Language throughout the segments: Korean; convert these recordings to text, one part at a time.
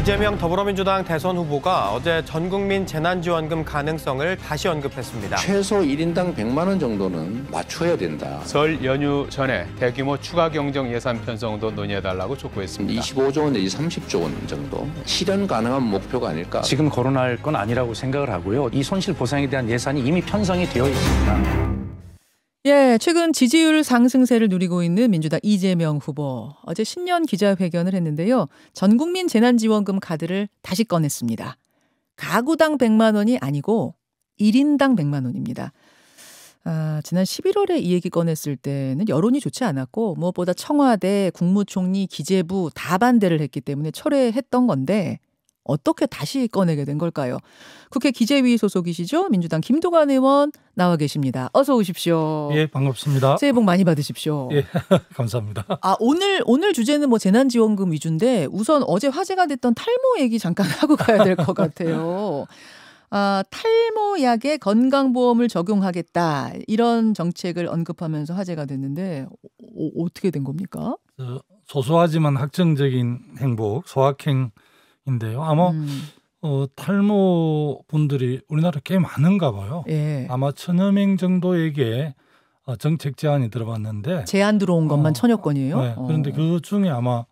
이재명 더불어민주당 대선 후보가 어제 전국민 재난지원금 가능성을 다시 언급했습니다. 최소 1인당 100만 원 정도는 맞춰야 된다. 설 연휴 전에 대규모 추가 경정 예산 편성도 논의해달라고 촉구했습니다. 25조 원 내지 30조 원 정도 실현 가능한 목표가 아닐까. 지금 거론할 건 아니라고 생각을 하고요. 이 손실 보상에 대한 예산이 이미 편성이 되어 있습니다. 예, 최근 지지율 상승세를 누리고 있는 민주당 이재명 후보. 어제 신년 기자회견을 했는데요. 전국민 재난지원금 카드를 다시 꺼냈습니다. 가구당 100만 원이 아니고 1인당 100만 원입니다. 지난 11월에 이 얘기 꺼냈을 때는 여론이 좋지 않았고 무엇보다 청와대, 국무총리, 기재부 다 반대를 했기 때문에 철회했던 건데 어떻게 다시 꺼내게 된 걸까요? 국회 기재위 소속이시죠? 민주당 김두관 의원 나와 계십니다. 어서 오십시오. 예, 반갑습니다. 새해 복 많이 받으십시오. 예, 감사합니다. 오늘 주제는 뭐 재난지원금 위주인데 우선 어제 화제가 됐던 탈모 얘기 잠깐 하고 가야 될 것 같아요. 탈모약에 건강보험을 적용하겠다 이런 정책을 언급하면서 화제가 됐는데 어떻게 된 겁니까? 소소하지만 확정적인 행복, 소확행인데요. 아마 탈모 분들이 우리나라에 꽤 많은가 봐요. 예. 아마 1,000여 명 정도에게 정책 제안이 들어봤는데 제안 들어온 것만 1,000여 건이에요? 네, 그런데 그 중에 아마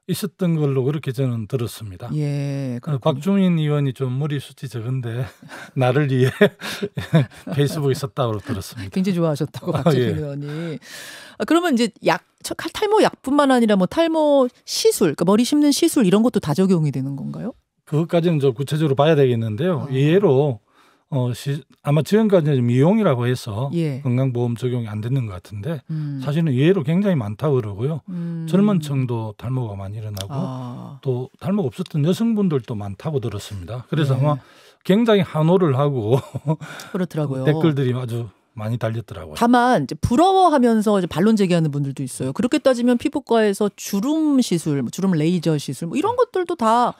있었던 걸로 그렇게 저는 들었습니다. 예, 박주민 의원이 좀 머리숱이 적은데 나를 위해 페이스북에 썼다고 들었습니다. 굉장히 좋아하셨다고 박주민 의원이. 그러면 이제 탈모 약뿐만 아니라 뭐 탈모 시술, 그러니까 머리 심는 시술 이런 것도 다 적용이 되는 건가요? 그것까지는 좀 구체적으로 봐야 되겠는데요. 예로 아마 지금까지는 미용이라고 해서 예. 건강보험 적용이 안 되는 것 같은데 사실은 의외로 굉장히 많다고 그러고요. 젊은 층도 탈모가 많이 일어나고 또 탈모가 없었던 여성분들도 많다고 들었습니다. 그래서 아마 굉장히 환호를 하고 그렇더라고요. 댓글들이 아주 많이 달렸더라고요. 다만 이제 부러워하면서 이제 반론 제기하는 분들도 있어요. 그렇게 따지면 피부과에서 주름 시술, 주름 레이저 시술 뭐 이런 것들도 다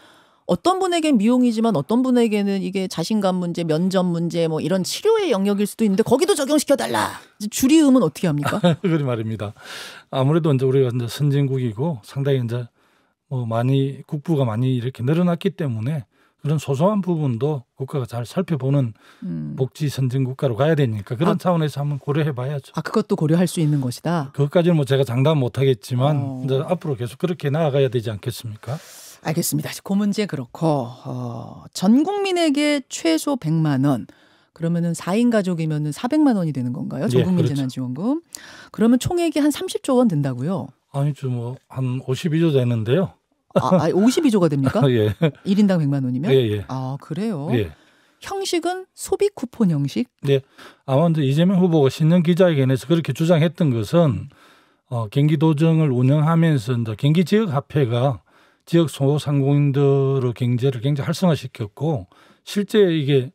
어떤 분에겐 미용이지만 어떤 분에게는 이게 자신감 문제, 면접 문제 뭐 이런 치료의 영역일 수도 있는데 거기도 적용시켜달라. 주리음은 어떻게 합니까? 그런 말입니다. 아무래도 이제 우리가 이제 선진국이고 상당히 이제 많이 국부가 많이 이렇게 늘어났기 때문에 그런 소소한 부분도 국가가 잘 살펴보는 복지 선진 국가로 가야 되니까 그런 차원에서 한번 고려해 봐야죠. 그것도 고려할 수 있는 것이다. 그것까지는 뭐 제가 장담 못 하겠지만 이제 앞으로 계속 그렇게 나아가야 되지 않겠습니까? 알겠습니다. 그 문제 그렇고 전 국민에게 최소 100만 원. 그러면은 4인 가족이면은 400만 원이 되는 건가요? 전 국민 그렇죠. 재난지원금. 그러면 총액이 한 30조 원 된다고요? 아니죠. 뭐 한 52조 되는데요. 52조가 됩니까? 예. 1인당 100만 원이면? 예. 그래요? 예. 형식은 소비 쿠폰 형식? 네. 아마 이제 이재명 후보가 신년 기자회견에서 그렇게 주장했던 것은 경기도정을 운영하면서 이제 경기 지역 화폐가 지역 소상공인들의 경제를 굉장히 활성화시켰고 실제 이게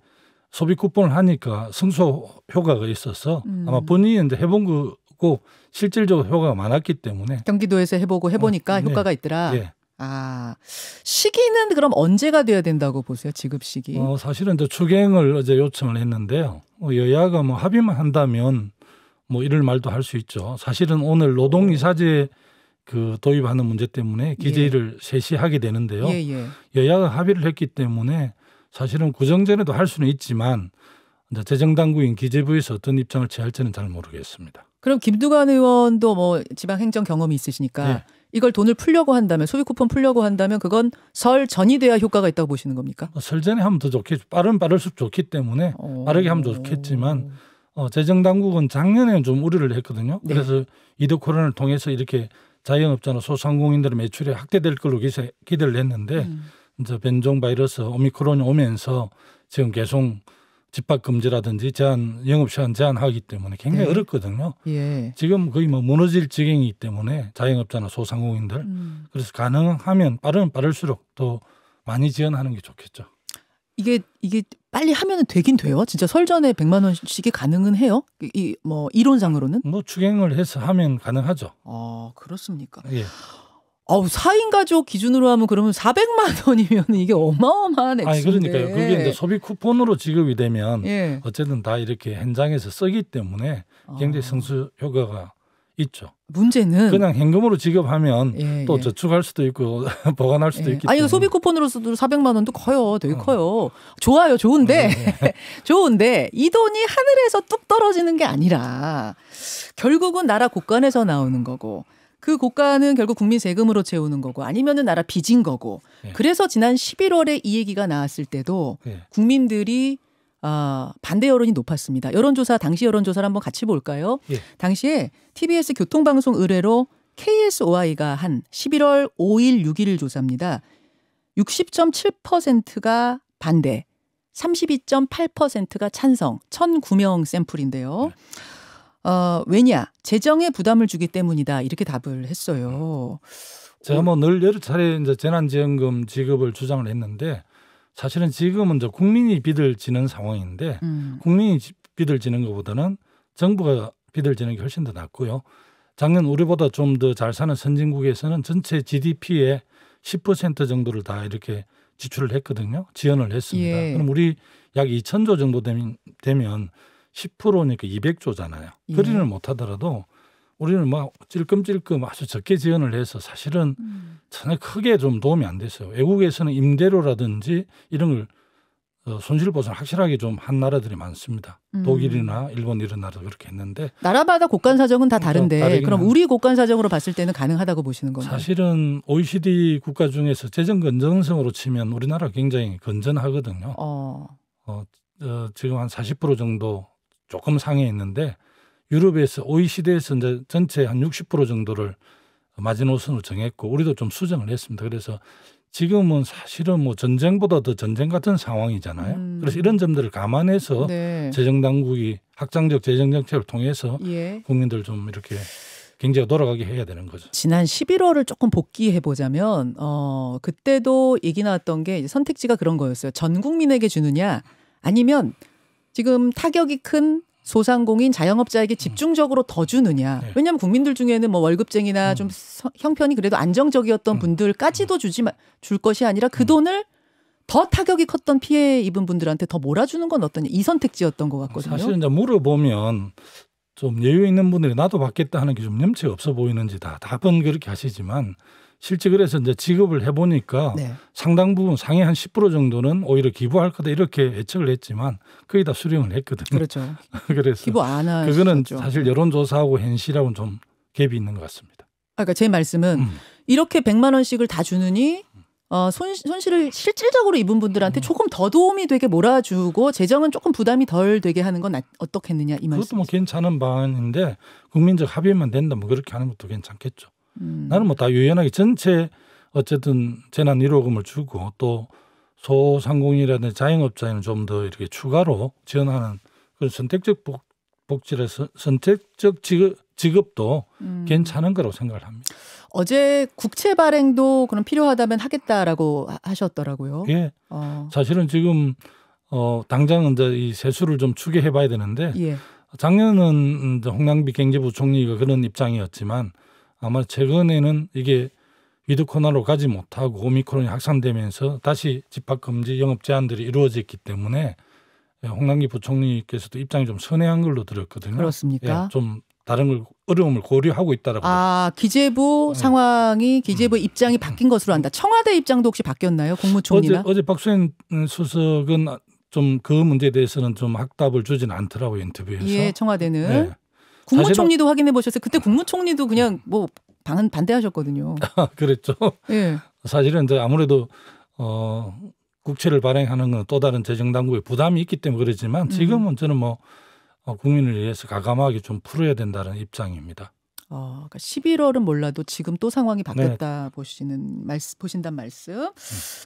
소비 쿠폰을 하니까 승소 효과가 있어서 아마 본인이 이제 해본 거고 실질적으로 효과가 많았기 때문에 경기도에서 해보니까 효과가 있더라. 네. 시기는 그럼 언제가 돼야 된다고 보세요? 지급 시기? 사실은 이제 추경을 어제 요청을 했는데요. 여야가 뭐 합의만 한다면 뭐 1월 말도 할 수 있죠. 사실은 오늘 노동이사제 도입하는 문제 때문에 기재일을 세시하게 되는데요. 여야가 합의를 했기 때문에 사실은 구정전에도 할 수는 있지만 이제 재정당국인 기재부에서 어떤 입장을 취할지는 잘 모르겠습니다. 그럼 김두관 의원도 뭐 지방행정 경험이 있으시니까 이걸 돈을 풀려고 한다면 소비 쿠폰 풀려고 한다면 그건 설 전이 돼야 효과가 있다고 보시는 겁니까? 설 전에 하면 더 좋겠죠. 빠를수록 좋기 때문에 빠르게 하면 좋겠지만 재정당국은 작년에는 좀 우려를 했거든요. 그래서 이드 코론을 통해서 이렇게 자영업자나 소상공인들의 매출이 확대될 걸로 기대를 했는데 이제 변종 바이러스 오미크론이 오면서 지금 계속 집합 금지라든지 영업 시간 제한하기 때문에 굉장히 어렵거든요. 지금 거의 뭐 무너질 지경이기 때문에 자영업자나 소상공인들 그래서 가능하면 빠르면 빠를수록 더 많이 지원하는 게 좋겠죠. 이게 빨리 하면 되긴 돼요? 진짜 설 전에 100만 원씩이 가능은 해요? 뭐 이론상으로는? 뭐 추경을 해서 하면 가능하죠. 그렇습니까? 예. 4인 가족 기준으로 하면 그러면 400만 원이면 이게 어마어마한 액수인데. 그러니까요. 그게 이제 소비 쿠폰으로 지급이 되면 어쨌든 다 이렇게 현장에서 쓰기 때문에 굉장히 승수 효과가 있죠. 문제는 그냥 현금으로 지급하면 예, 또 예. 저축할 수도 있고 보관할 수도 있기 아니 때문에. 소비 쿠폰으로서도 400만 원도 커요. 되게 커요. 좋아요. 좋은데 좋은데 이 돈이 하늘에서 뚝 떨어지는 게 아니라 결국은 나라 곳간에서 나오는 거고 그 곳간은 결국 국민 세금으로 채우는 거고 아니면은 나라 빚인 거고. 예. 그래서 지난 11월에 이 얘기가 나왔을 때도 예. 국민들이 반대 여론이 높았습니다. 여론조사 당시 여론조사를 한번 같이 볼까요? 예. 당시에 TBS 교통방송 의뢰로 KSOI가 한 11월 5일 6일 조사입니다. 60.7%가 반대, 32.8%가 찬성, 1,009명 샘플인데요. 왜냐? 재정에 부담을 주기 때문이다. 이렇게 답을 했어요. 제가 뭐 늘 여러 차례 이제 재난지원금 지급을 주장을 했는데 사실은 지금은 이제 국민이 빚을 지는 상황인데 국민이 빚을 지는 것보다는 정부가 빚을 지는 게 훨씬 더 낫고요. 작년 우리보다 좀 더 잘 사는 선진국에서는 전체 GDP의 10% 정도를 다 이렇게 지출을 했거든요. 지원을 했습니다. 예. 그럼 우리 약 2,000조 정도 되면 10%니까 200조잖아요. 예. 그리는 못하더라도 우리는 막 찔끔찔끔 아주 적게 지원을 해서 사실은 전혀 크게 좀 도움이 안 됐어요. 외국에서는 임대료라든지 이런 걸 손실보상 확실하게 좀 한 나라들이 많습니다. 독일이나 일본 이런 나라도 그렇게 했는데 나라마다 곳간 사정은 다 다른데 다르긴 그럼 한데. 우리 곳간 사정으로 봤을 때는 가능하다고 보시는 거예요? 사실은 OECD 국가 중에서 재정 건전성으로 치면 우리나라가 굉장히 건전하거든요. 지금 한 40% 정도 조금 상해 있는데 유럽에서 OECD에서 이제 전체 한 60% 정도를 마지노선으로 정했고 우리도 좀 수정을 했습니다. 그래서 지금은 사실은 뭐 전쟁보다 더 전쟁 같은 상황이잖아요. 그래서 이런 점들을 감안해서 네. 재정 당국이 확장적 재정 정책을 통해서 예. 국민들 좀 이렇게 경제가 돌아가게 해야 되는 거죠. 지난 11월을 조금 복귀해 보자면 그때도 얘기 나왔던 게 이제 선택지가 그런 거였어요. 전 국민에게 주느냐 아니면 지금 타격이 큰 소상공인 자영업자에게 집중적으로 더 주느냐. 네. 왜냐하면 국민들 중에는 뭐 월급쟁이나 좀 형편이 그래도 안정적이었던 분들까지도 줄 것이 아니라 그 돈을 더 타격이 컸던 피해 입은 분들한테 더 몰아주는 건 어떠냐. 이 선택지였던 것 같거든요. 사실 이제 물어보면 좀 여유 있는 분들이 나도 받겠다 하는 게 좀 염치가 없어 보이는지 답은 그렇게 하시지만 실제 그래서 이제 지급을 해보니까 네. 상당 부분 상위 한 10% 정도는 오히려 기부할 거다 이렇게 예측을 했지만 거의 다 수령을 했거든요. 그렇죠. 그래서 기부 안 하셨죠. 그거는 사실 여론조사하고 현실하고는 좀 갭이 있는 것 같습니다. 그러니까 제 말씀은 이렇게 100만 원씩을 다 주느니 손실을 실질적으로 입은 분들한테 조금 더 도움이 되게 몰아주고 재정은 조금 부담이 덜 되게 하는 건 어떻겠느냐 이 말씀. 그것도 뭐 괜찮은 방안인데 국민적 합의만 된다 뭐 그렇게 하는 것도 괜찮겠죠. 나는 뭐 다 유연하게 전체 어쨌든 재난 1호금을 주고 또 소상공인이라든지 자영업자에는 좀 더 이렇게 추가로 지원하는 그런 선택적 복지라서 선택적 지급도 괜찮은 거라고 생각을 합니다. 어제 국채 발행도 그럼 필요하다면 하겠다라고 하셨더라고요. 예. 사실은 지금 당장 이제 이 세수를 좀 추계해봐야 되는데 예. 작년은 이제 홍남기 경제부총리가 그런 입장이었지만 아마 최근에는 이게 위드 코로나로 가지 못하고 오미크론이 확산되면서 다시 집합 금지 영업 제한들이 이루어졌기 때문에 홍남기 부총리께서도 입장이 좀 선회한 걸로 들었거든요. 그렇습니까? 예, 좀 다른 걸 어려움을 고려하고 있다라고. 기재부 상황이 기재부 입장이 바뀐 것으로 한다. 청와대 입장도 혹시 바뀌었나요? 국무총리나? 어제 박수현 수석은 좀 그 문제에 대해서는 좀 확답을 주지는 않더라고요, 인터뷰에서. 예, 청와대는. 네. 국무총리도 확인해 보셨어요. 그때 국무총리도 그냥 뭐 반대하셨거든요. 그랬죠. 예. 사실은 이제 아무래도 국채를 발행하는 건 또 다른 재정 당국의 부담이 있기 때문에 그렇지만 지금은 저는 뭐 국민을 위해서 가감하게 좀 풀어야 된다는 입장입니다. 그러니까 11월은 몰라도 지금 또 상황이 바뀌었다 보신단 말씀.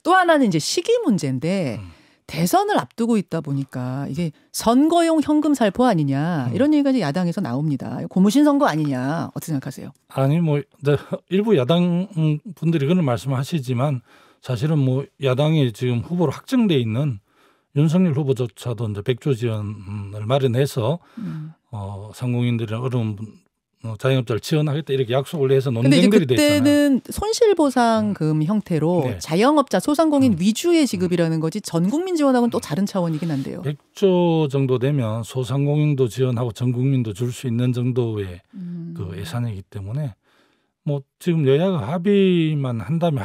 또 하나는 이제 시기 문제인데 대선을 앞두고 있다 보니까 이게 선거용 현금 살포 아니냐 이런 얘기가 이제 야당에서 나옵니다. 고무신 선거 아니냐 어떻게 생각하세요? 아니 뭐 일부 야당 분들이 그런 말씀하시지만 사실은 뭐 야당이 지금 후보로 확정돼 있는 윤석열 후보조차도 이제 100조 지원을 마련해서 상공인들이나 어려운 자영업자를 지원하겠다 이렇게 약속을 해서 근데 이제 논쟁들이 됐잖아요. 그때는 손실보상금 형태로 네. 자영업자 소상공인 위주의 지급이라는 거지 전국민 지원하고는 또 다른 차원이긴 한데요. 100조 정도 되면 소상공인도 지원하고 전 국민도 줄 수 있는 정도의 그 예산이기 때문에 뭐 지금 여야가 합의만 한다면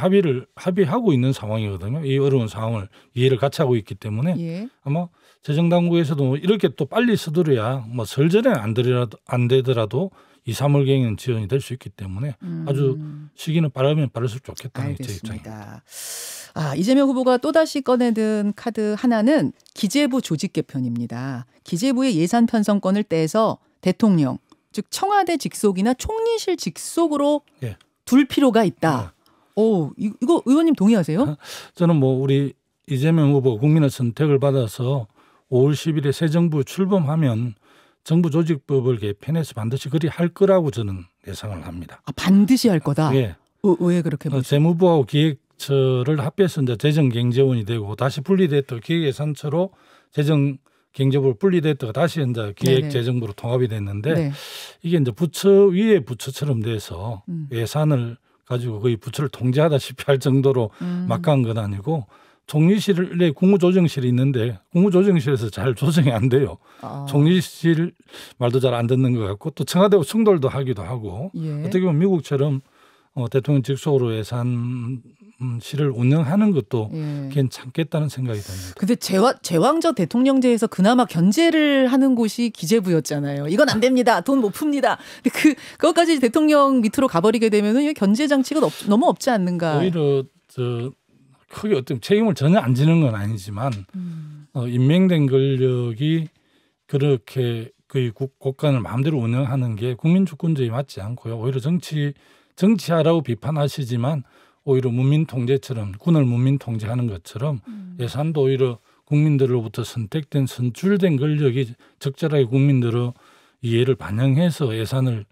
합의하고 있는 상황이거든요. 이 어려운 상황을 이해를 같이 하고 있기 때문에 예. 아마 재정당국에서도 이렇게 또 빨리 서두르야 뭐 설전에 안 되더라도 2, 3월경에는 지원이 될 수 있기 때문에 아주 시기는 빠르면 빠를수록 좋겠다는 게 제 입장입니다. 알겠습니다. 이재명 후보가 또다시 꺼내든 카드 하나는 기재부 조직 개편입니다. 기재부의 예산 편성권을 떼서 대통령, 즉 청와대 직속이나 총리실 직속으로 예. 둘 필요가 있다. 오, 이거 의원님 동의하세요? 저는 뭐 우리 이재명 후보 국민의 선택을 받아서 5월 10일에 새 정부 출범하면 정부 조직법을 개편해서 반드시 그리 할 거라고 저는 예상을 합니다. 반드시 할 거다. 예. 왜 그렇게 보세요? 재무부하고 기획처를 합해서 이제 재정경제원이 되고 다시 분리됐다가 기획예산처로 재정경제부로 분리됐다가 다시 이제 기획재정부로 통합이 됐는데 네. 이게 이제 부처 위에 부처처럼 돼서 예산을 가지고 거의 부처를 통제하다시피 할 정도로 막강한 건 아니고 총리실에 국무조정실이 있는데 국무조정실에서 잘 조정이 안 돼요. 총리실 말도 잘 안 듣는 것 같고 또 청와대와 충돌도 하기도 하고 예. 어떻게 보면 미국처럼 대통령 직속으로 예산실을 운영하는 것도 괜찮겠다는 생각이 듭니다. 근데 제왕저 대통령제에서 그나마 견제를 하는 곳이 기재부였잖아요. 이건 안 됩니다. 돈 못 풉니다. 근데 그것까지 대통령 밑으로 가버리게 되면은 견제 장치가 너무 없지 않는가. 오히려 크게 어떤 책임을 전혀 안 지는 건 아니지만 임명된 권력이 그렇게 그 국간을 마음대로 운영하는 게 국민주권주의에 맞지 않고요. 오히려 정치하라고 비판하시지만 오히려 문민 통제처럼 군을 문민 통제하는 것처럼 예산도 오히려 국민들로부터 선택된 선출된 권력이 적절하게 국민들의 이해를 반영해서 예산을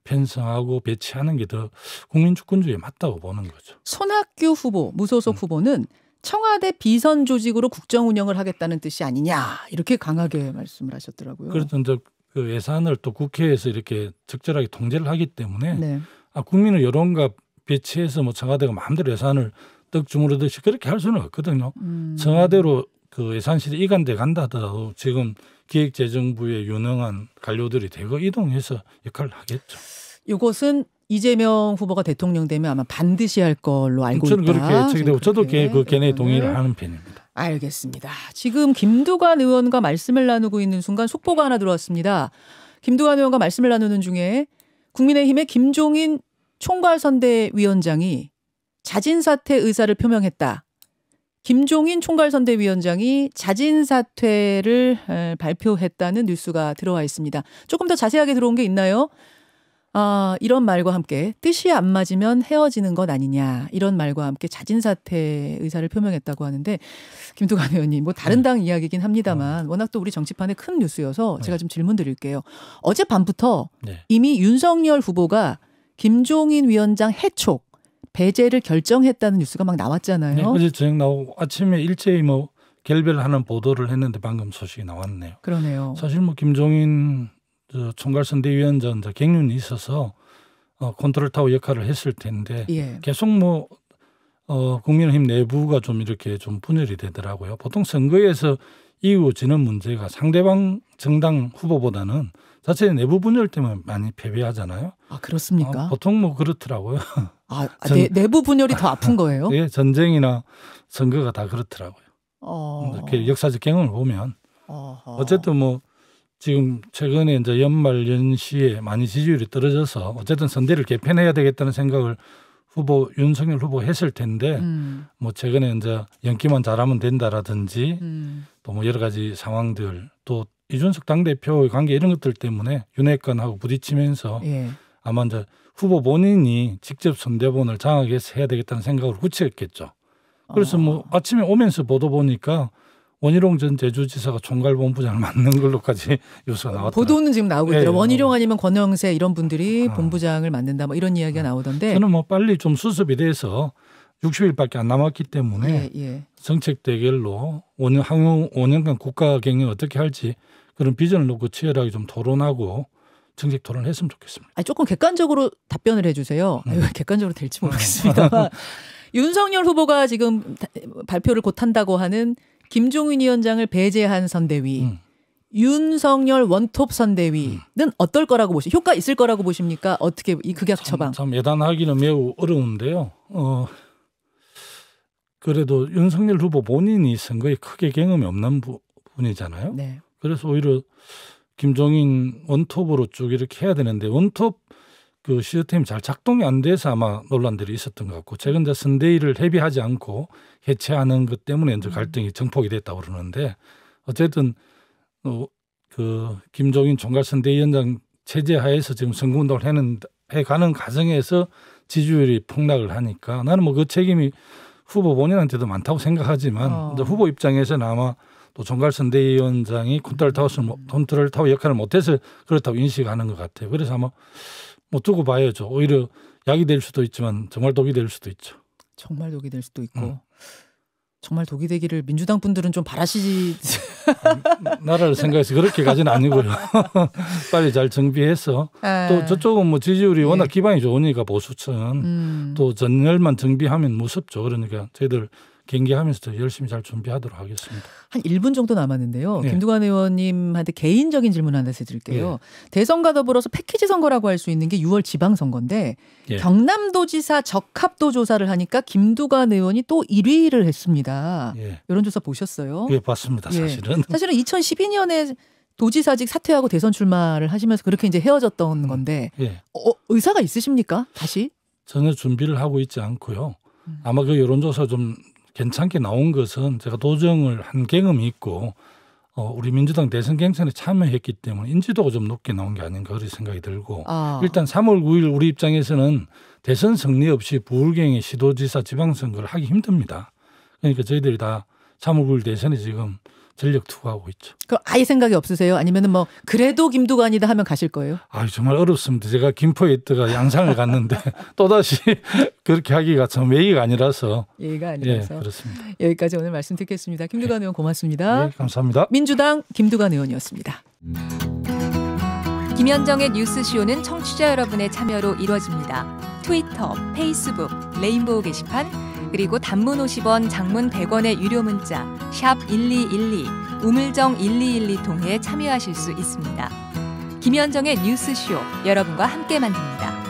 편성하고 배치하는 게 더 국민주권주의에 맞다고 보는 거죠. 손학규 후보, 무소속 후보는 청와대 비선 조직으로 국정 운영을 하겠다는 뜻이 아니냐 이렇게 강하게 말씀을 하셨더라고요. 그래서 이제 그 예산을 또 국회에서 이렇게 적절하게 통제를 하기 때문에 네. 국민의 여론과 배치해서 뭐 청와대가 마음대로 예산을 떡 주무르듯이 그렇게 할 수는 없거든요. 청와대로 그 예산실이 이관돼 간다 하더라도 지금 기획재정부의 유능한 관료들이 대거 이동해서 역할을 하겠죠. 이것은 이재명 후보가 대통령 되면 아마 반드시 할 걸로 알고 있다. 저는 그렇게 책임되고 저도 그 견해에 동의를 하는 편입니다. 알겠습니다. 지금 김두관 의원과 말씀을 나누고 있는 순간 속보가 하나 들어왔습니다. 김두관 의원과 말씀을 나누는 중에 국민의힘의 김종인 총괄선대위원장이 자진사퇴 의사를 표명했다. 김종인 총괄선대위원장이 자진사퇴를 발표했다는 뉴스가 들어와 있습니다. 조금 더 자세하게 들어온 게 있나요? 이런 말과 함께 뜻이 안 맞으면 헤어지는 것 아니냐 이런 말과 함께 자진사퇴 의사를 표명했다고 하는데 김두관 의원님 뭐 다른 당 이야기긴 합니다만 워낙 또 우리 정치판에 큰 뉴스여서 제가 좀 질문 드릴게요. 어젯밤부터 이미 윤석열 후보가 김종인 위원장 해촉 배제를 결정했다는 뉴스가 막 나왔잖아요. 네, 어제 저녁 나오고 아침에 일제히 뭐 결별하는 보도를 했는데 방금 소식이 나왔네요. 그러네요. 사실 뭐 김종인 총괄선대위원장 경륜이 있어서 컨트롤타워 역할을 했을 텐데 계속 뭐 국민의힘 내부가 좀 이렇게 좀 분열이 되더라고요. 보통 선거에서 이루어지는 문제가 상대방 정당 후보보다는 자체 내부 분열 때문에 많이 패배하잖아요. 그렇습니까? 보통 뭐 그렇더라고요. 내부 분열이 더 아픈 거예요? 예, 전쟁이나 선거가 다 그렇더라고요. 이렇게 역사적 경험을 보면 어쨌든 뭐 지금 최근에 이제 연말 연시에 많이 지지율이 떨어져서 어쨌든 선대를 개편해야 되겠다는 생각을 윤석열 후보가 했을 텐데 뭐 최근에 이제 연기만 잘하면 된다라든지 또 뭐 여러 가지 상황들 또 이준석 당대표의 관계 이런 것들 때문에 윤핵관하고 부딪히면서 아마 이제 후보 본인이 직접 선대본을 장악해서 해야 되겠다는 생각을 굳혔겠죠. 그래서 뭐 아침에 오면서 보도 보니까 원희룡 전 제주지사가 총괄본부장을 맡는 걸로까지 뉴스가 나왔더라고요. 보도는 지금 나오고 있더라고요. 원희룡 아니면 권영세 이런 분들이 본부장을 맡는다 뭐 이런 이야기가 나오던데. 저는 뭐 빨리 좀 수습이 돼서 60일밖에 안 남았기 때문에 정책 대결로 5년간 국가 경영 어떻게 할지 그런 비전을 놓고 치열하게 좀 토론하고 정책 토론을 했으면 좋겠습니다. 아니, 조금 객관적으로 답변을 해주세요. 아유, 객관적으로 될지 모르겠습니다만 윤석열 후보가 지금 발표를 곧 한다고 하는 김종인 위원장을 배제한 선대위, 윤석열 원톱 선대위는 어떨 거라고 보십니까? 효과 있을 거라고 보십니까? 어떻게 이 극약 처방? 참 예단하기는 매우 어려운데요. 그래도 윤석열 후보 본인이 선거에 크게 경험이 없는 분이잖아요. 네. 그래서 오히려 김종인 원톱으로 쭉 이렇게 해야 되는데 원톱 그 시스템이 잘 작동이 안 돼서 아마 논란들이 있었던 것 같고 최근 선대위를 협의하지 않고 해체하는 것 때문에 이제 갈등이 정폭이 됐다고 그러는데 어쨌든 그 김종인 총괄선대위원장 체제 하에서 지금 선거운동을 해가는 과정에서 지지율이 폭락을 하니까 나는 뭐 그 책임이 후보 본인한테도 많다고 생각하지만 이제 후보 입장에서는 아마 또 총괄선대위원장이 컨트롤 타워 역할을 못해서 그렇다고 인식하는 것 같아요. 그래서 아마 뭐 두고 봐야죠. 오히려 약이 될 수도 있지만 정말 독이 될 수도 있죠. 정말 독이 될 수도 있고 정말 독이 되기를 민주당 분들은 좀 바라시지. 나라를 생각해서 그렇게 가지는 아니고요. 빨리 잘 정비해서 또 저쪽은 뭐 지지율이 워낙 기반이 좋으니까 보수층 또 전열만 정비하면 무섭죠. 그러니까 저희들 경계하면서 열심히 잘 준비하도록 하겠습니다. 한 1분 정도 남았는데요. 네. 김두관 의원님한테 개인적인 질문 하나 드릴게요. 네. 대선과 더불어서 패키지 선거라고 할 수 있는 게 6월 지방선거인데 예. 경남도지사 적합도 조사를 하니까 김두관 의원이 또 1위를 했습니다. 예. 여론조사 보셨어요? 예, 봤습니다. 사실은. 사실은 2012년에 도지사직 사퇴하고 대선 출마를 하시면서 그렇게 이제 헤어졌던 건데 예. 의사가 있으십니까? 다시? 전혀 준비를 하고 있지 않고요. 아마 그 여론조사 좀 괜찮게 나온 것은 제가 도정을 한 경험이 있고 우리 민주당 대선 경선에 참여했기 때문에 인지도가 좀 높게 나온 게 아닌가 그런 생각이 들고 일단 3월 9일 우리 입장에서는 대선 승리 없이 부울경의 시도지사 지방선거를 하기 힘듭니다. 그러니까 저희들이 다 3월 9일 대선에 지금 전력 투구하고 있죠. 그럼 아예 생각이 없으세요? 아니면은 뭐 그래도 김두관이다 하면 가실 거예요? 아, 정말 어렵습니다. 제가 김포에 있다가 양산을 갔는데 또다시 그렇게 하기가 참 예의가 아니라서. 예의가 아니라서. 예, 그렇습니다. 여기까지 오늘 말씀 듣겠습니다. 김두관 의원 고맙습니다. 네, 감사합니다. 민주당 김두관 의원이었습니다. 김현정의 뉴스쇼는 청취자 여러분의 참여로 이루어집니다. 트위터, 페이스북, 레인보우 게시판, 그리고 단문 50원, 장문 100원의 유료 문자 샵 1212, 우물정 1212 통해 참여하실 수 있습니다. 김현정의 뉴스쇼, 여러분과 함께 만듭니다.